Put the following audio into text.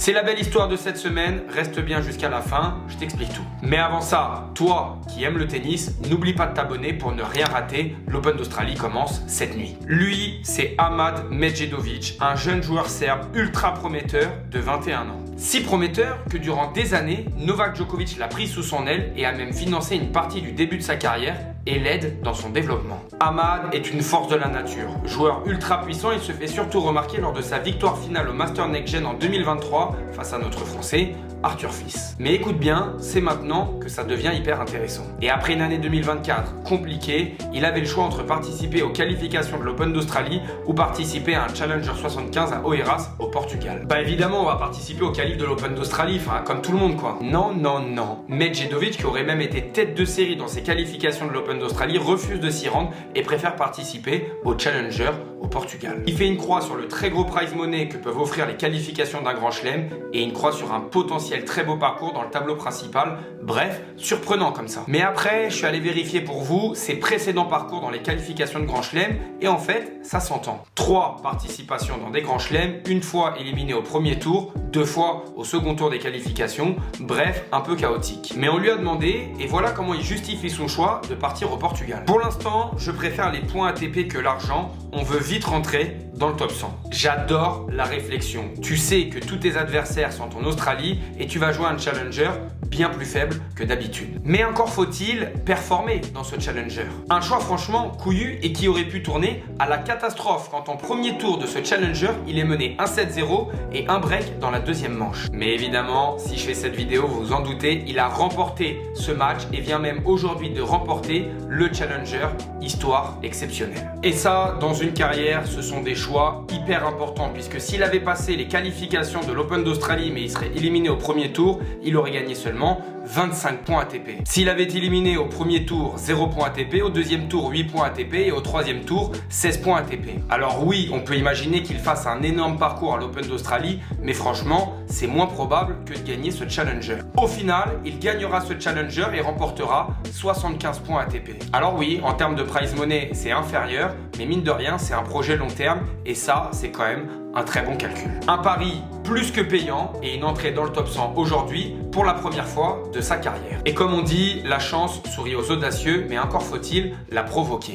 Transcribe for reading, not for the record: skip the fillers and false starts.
C'est la belle histoire de cette semaine, reste bien jusqu'à la fin, je t'explique tout. Mais avant ça, toi qui aimes le tennis, n'oublie pas de t'abonner pour ne rien rater, l'Open d'Australie commence cette nuit. Lui, c'est Ahmad Medjedovic, un jeune joueur serbe ultra prometteur de 21 ans. Si prometteur que durant des années, Novak Djokovic l'a pris sous son aile et a même financé une partie du début de sa carrière et l'aide dans son développement. Ahmad est une force de la nature. Joueur ultra puissant, il se fait surtout remarquer lors de sa victoire finale au Master Next Gen en 2023 face à notre Français, Arthur Fils. Mais écoute bien, c'est maintenant que ça devient hyper intéressant. Et après une année 2024 compliquée, il avait le choix entre participer aux qualifications de l'Open d'Australie ou participer à un Challenger 75 à Oeiras au Portugal. Bah évidemment, on va participer au qualif de l'Open d'Australie, enfin comme tout le monde quoi. Non. Medjedovic, qui aurait même été tête de série dans ses qualifications de l'Open d'Australie, refuse de s'y rendre et préfère participer au Challenger au Portugal. Il fait une croix sur le très gros prize money que peuvent offrir les qualifications d'un grand chelem et une croix sur un potentiel très beau parcours dans le tableau principal. Bref, surprenant comme ça. Mais après, je suis allé vérifier pour vous ses précédents parcours dans les qualifications de grand chelem et en fait, ça s'entend. 3 participations dans des grands chelems, une fois éliminé au premier tour, 2 fois au second tour des qualifications, bref, un peu chaotique. Mais on lui a demandé et voilà comment il justifie son choix de partir au Portugal. Pour l'instant, je préfère les points ATP que l'argent, on veut vite rentrer dans le top 100. J'adore la réflexion. Tu sais que tous tes adversaires sont en Australie et tu vas jouer un challenger bien plus faible que d'habitude. Mais encore faut-il performer dans ce challenger. Un choix franchement couillu et qui aurait pu tourner à la catastrophe quand en premier tour de ce challenger, il est mené 1-7-0 et un break dans la deuxième manche. Mais évidemment, si je fais cette vidéo, vous vous en doutez, il a remporté ce match et vient même aujourd'hui de remporter le challenger, histoire exceptionnelle. Et ça, dans une carrière, ce sont des choix hyper importants puisque s'il avait passé les qualifications de l'Open d'Australie mais il serait éliminé au premier tour, il aurait gagné seulement 25 points ATP. S'il avait été éliminé au premier tour, 0 points ATP, au deuxième tour, 8 points ATP et au troisième tour, 16 points ATP. Alors oui, on peut imaginer qu'il fasse un énorme parcours à l'Open d'Australie, mais franchement, c'est moins probable que de gagner ce challenger. Au final, il gagnera ce challenger et remportera 75 points ATP. Alors oui, en termes de prize money, c'est inférieur, mais mine de rien, c'est un projet long terme et ça, c'est quand même un très bon calcul. Un pari plus que payant et une entrée dans le top 100 aujourd'hui pour la première fois de sa carrière. Et comme on dit, la chance sourit aux audacieux, mais encore faut-il la provoquer.